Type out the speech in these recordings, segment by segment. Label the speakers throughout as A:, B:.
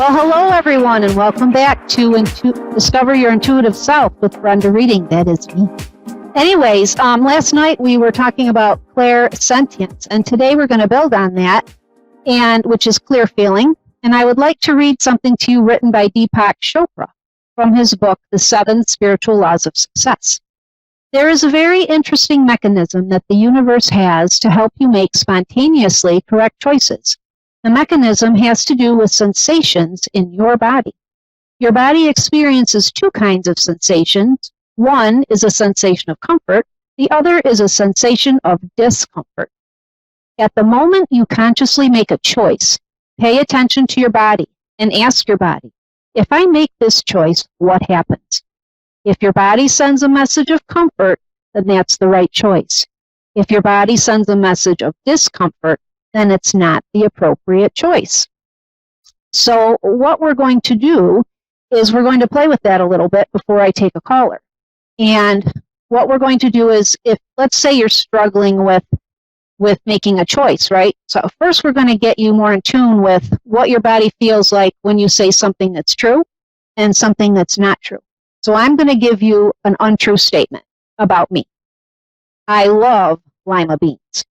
A: Well, hello, everyone, and welcome back to Discover Your Intuitive Self with Brenda Reading. That is me. Anyways, last night we were talking about clairsentience, and today we're going to build on that, which is clear feeling. And I would like to read something to you written by Deepak Chopra from his book, The 7 Spiritual Laws of Success. There is a very interesting mechanism that the universe has to help you make spontaneously correct choices. The mechanism has to do with sensations in your body. Your body experiences 2 kinds of sensations. One is a sensation of comfort. The other is a sensation of discomfort. At the moment you consciously make a choice, pay attention to your body and ask your body, if I make this choice, what happens? If your body sends a message of comfort, then that's the right choice. If your body sends a message of discomfort, then it's not the appropriate choice. So what we're going to do is we're going to play with that a little bit before I take a caller. And what we're going to do is, if let's say you're struggling with making a choice, right? So first we're going to get you more in tune with what your body feels like when you say something that's true and something that's not true. So I'm going to give you an untrue statement about me. I love lima beans.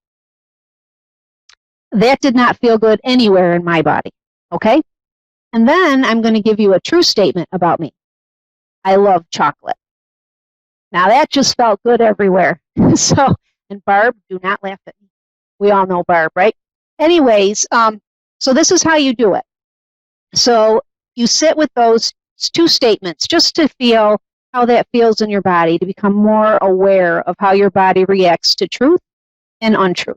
A: That did not feel good anywhere in my body, okay? And then I'm going to give you a true statement about me. I love chocolate. Now that just felt good everywhere. And Barb, do not laugh at me. We all know Barb, right? Anyways, so this is how you do it. So you sit with those 2 statements just to feel how that feels in your body, to become more aware of how your body reacts to truth and untruth.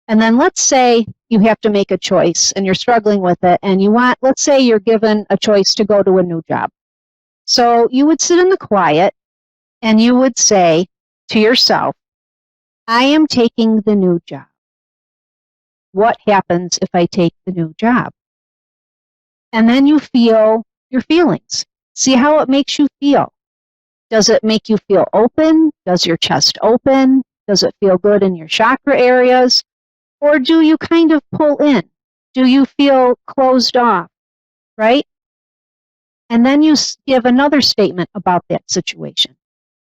A: And then let's say you have to make a choice and you're struggling with it and let's say you're given a choice to go to a new job. So you would sit in the quiet and you would say to yourself, I am taking the new job. What happens if I take the new job? And then you feel your feelings. See how it makes you feel. Does it make you feel open? Does your chest open? Does it feel good in your chakra areas? Or do you kind of pull in? Do you feel closed off, right? And then you give another statement about that situation.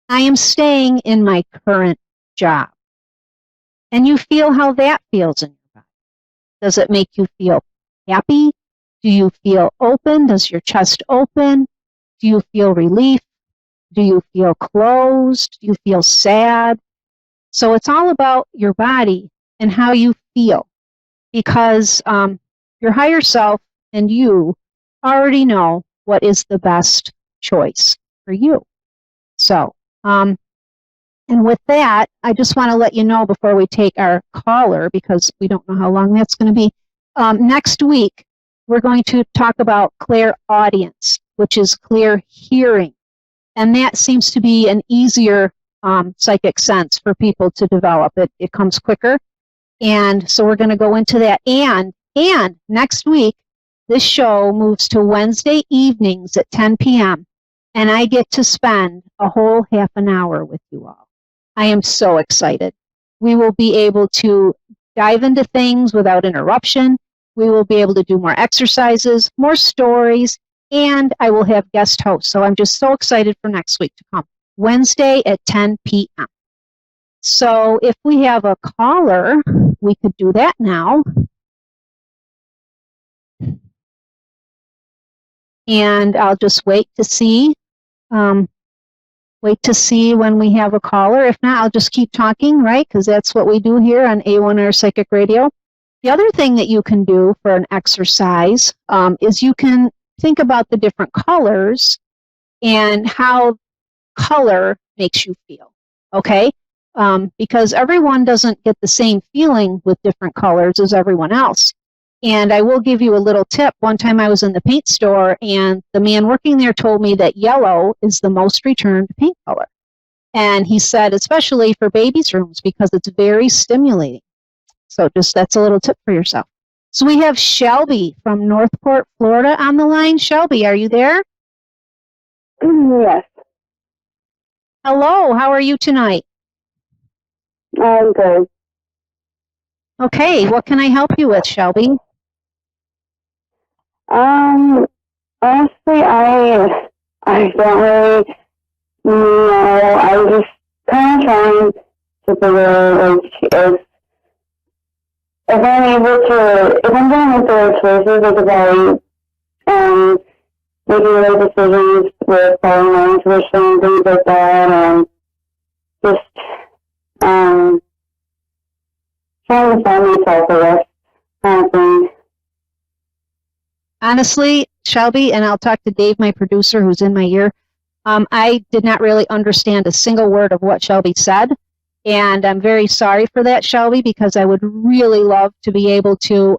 A: I am staying in my current job. And you feel how that feels in your body. Does it make you feel happy? Do you feel open? Does your chest open? Do you feel relief? Do you feel closed? Do you feel sad? So it's all about your body and how you feel, because your higher self and you already know what is the best choice for you. So, and with that, I just want to let you know before we take our caller, because we don't know how long that's going to be, next week we're going to talk about clairaudience, which is clear hearing. And that seems to be an easier psychic sense for people to develop. It comes quicker. And so we're going to go into that. And next week, this show moves to Wednesday evenings at 10 p.m. And I get to spend a whole half an hour with you all. I am so excited. We will be able to dive into things without interruption. We will be able to do more exercises, more stories, and I will have guest hosts. So I'm just so excited for next week to come. Wednesday at 10 p.m. So if we have a caller, we could do that now. And I'll just wait to see when we have a caller. If not, I'll just keep talking, right? Because that's what we do here on A1R Psychic Radio. The other thing that you can do for an exercise is you can think about the different colors and how color makes you feel, okay? Because everyone doesn't get the same feeling with different colors as everyone else. And I will give you a little tip. One time I was in the paint store and the man working there told me that yellow is the most returned paint color. And he said, especially for babies' rooms, because it's very stimulating. So just that's a little tip for yourself. So we have Shelby from Northport, Florida on the line. Shelby, are you there?
B: Yes.
A: Hello, how are you tonight?
B: I'm good.
A: Okay, what can I help you with, Shelby?
B: Honestly, I don't really know. I'm just kind of trying to figure out, like, if I'm able to, if I'm going to make the right choices, like, about, making the right decisions with following my intuition and things like that, and just, trying to find myself, I guess, kind of thing.
A: Honestly, Shelby, and I'll talk to Dave, my producer, who's in my ear. I did not really understand a single word of what Shelby said, and I'm very sorry for that, Shelby, because I would really love to be able to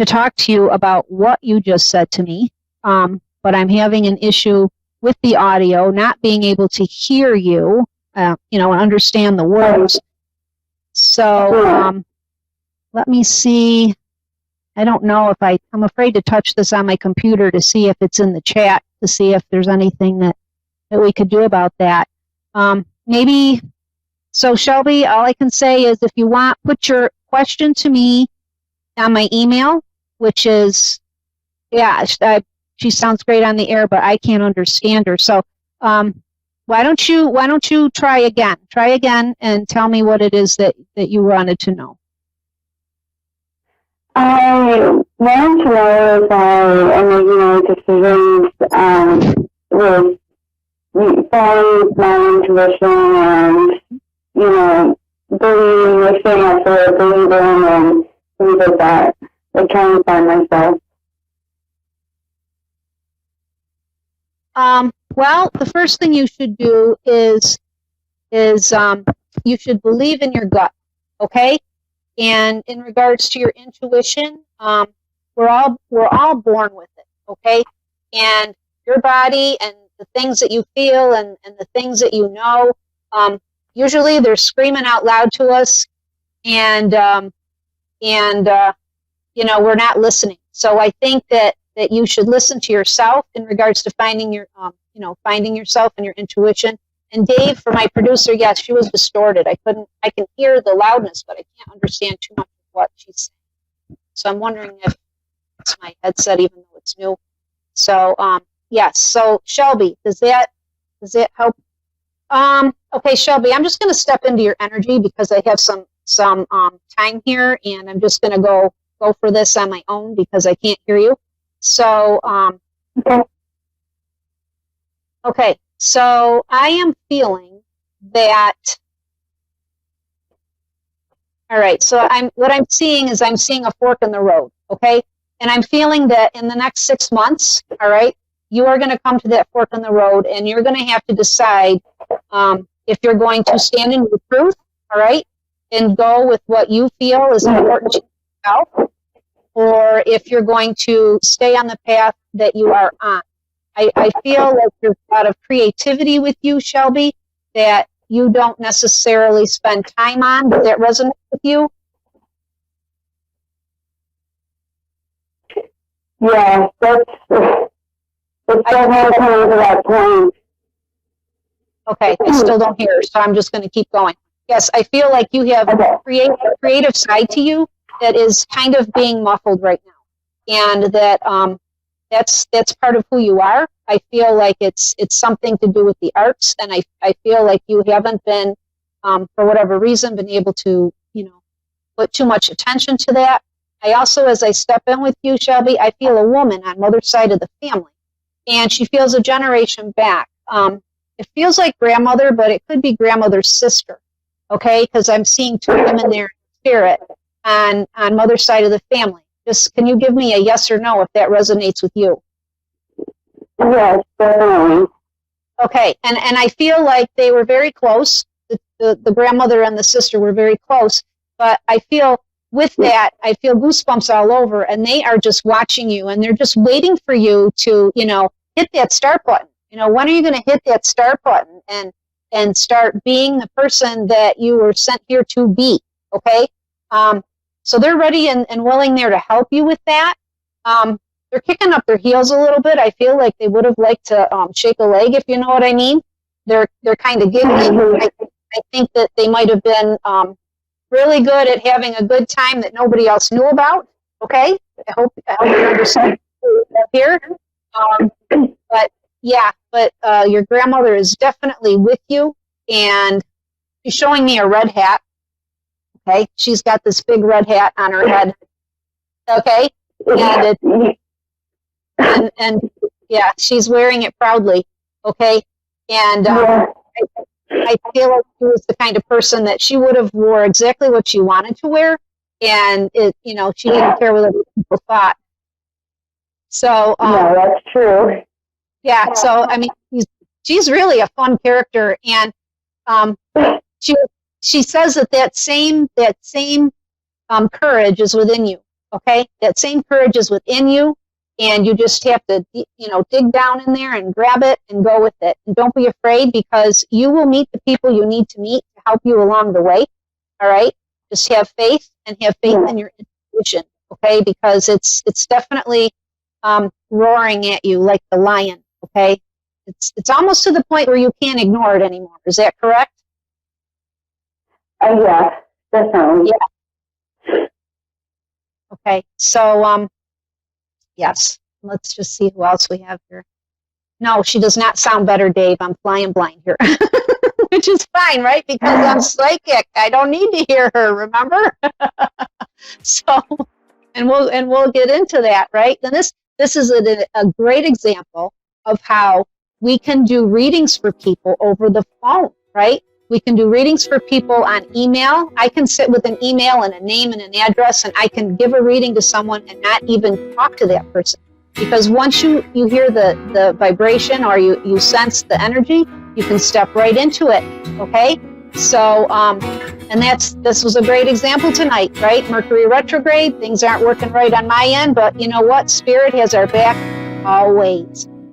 A: talk to you about what you just said to me. But I'm having an issue with the audio, not being able to hear you, and understand the words. So let me see. I don't know if I'm afraid to touch this on my computer to see if it's in the chat, to see if there's anything that we could do about that. Maybe, so Shelby, all I can say is if you want, put your question to me on my email, which is, she sounds great on the air, but I can't understand her. So why don't you try again and tell me what it is that you wanted to know.
B: I want to know if I am making decisions with following my intuition and, believing, staying up for it, believing, and things like that. Like trying to find myself.
A: Well, the first thing you should do is you should believe in your gut, okay? And in regards to your intuition, we're all born with it, okay? And your body and the things that you feel and the things that you know, usually they're screaming out loud to us, and we're not listening. So I think that you should listen to yourself in regards to finding your finding yourself and your intuition. And Dave, for my producer, yes, she was distorted. I can hear the loudness, but I can't understand too much of what she's saying. So I'm wondering if it's my headset, even though it's new. So, yes. So Shelby, does that help? Okay, Shelby, I'm just going to step into your energy because I have some time here, and I'm just going to go for this on my own because I can't hear you. So, okay. So I am feeling that, all right, so what I'm seeing is I'm seeing a fork in the road, okay? And I'm feeling that in the next 6 months, all right, you are going to come to that fork in the road, and you're going to have to decide if you're going to stand in your truth, all right, and go with what you feel is important to yourself, or if you're going to stay on the path that you are on. I feel like there's a lot of creativity with you, Shelby, that you don't necessarily spend time on. Does that resonate with you?
B: Yeah, it's definitely coming to that point.
A: Okay, I still don't hear her, so I'm just going to keep going. Yes, I feel like you have a creative side to you that is kind of being muffled right now, and that that's part of who you are. I feel like it's something to do with the arts, and I feel like you haven't been, for whatever reason, been able to, put too much attention to that. I also, as I step in with you, Shelby, I feel a woman on mother's side of the family, and she feels a generation back. It feels like grandmother, but it could be grandmother's sister, okay? Because I'm seeing two women there in spirit on mother's side of the family. Just, can you give me a yes or no if that resonates with you?
B: Yes, definitely.
A: Okay, and I feel like they were very close. The grandmother and the sister were very close, but I feel with that, I feel goosebumps all over, and they are just watching you, and they're just waiting for you to, hit that start button. When are you going to hit that start button and start being the person that you were sent here to be, okay? So they're ready and willing there to help you with that. They're kicking up their heels a little bit. I feel like they would have liked to shake a leg, if you know what I mean. They're kind of giggling. I think that they might have been really good at having a good time that nobody else knew about, okay? I hope you understand here. But your grandmother is definitely with you, and she's showing me a red hat. Okay, she's got this big red hat on her head. Okay, and yeah, she's wearing it proudly. Okay, and I feel like she was the kind of person that she would have wore exactly what she wanted to wear, and she didn't care what other people thought. So
B: no, that's true.
A: Yeah, so I mean, she's really a fun character, and she says that same courage is within you. Okay, that same courage is within you, and you just have to dig down in there and grab it and go with it. And don't be afraid, because you will meet the people you need to meet to help you along the way. All right, just have faith, and have faith in your intuition. Okay, because it's definitely roaring at you like the lion. Okay, it's almost to the point where you can't ignore it anymore. Is that correct?
B: Yeah, definitely.
A: Yeah. Okay, so yes. Let's just see who else we have here. No, she does not sound better, Dave. I'm flying blind here, which is fine, right? Because I'm psychic. I don't need to hear her. Remember? So, and we'll get into that, right? And this is a great example of how we can do readings for people over the phone, right? We can do readings for people on email. I can sit with an email and a name and an address, and I can give a reading to someone and not even talk to that person. Because once you hear the vibration, or you sense the energy, you can step right into it, okay? So, and this was a great example tonight, right? Mercury retrograde, things aren't working right on my end, but you know what? Spirit has our back always.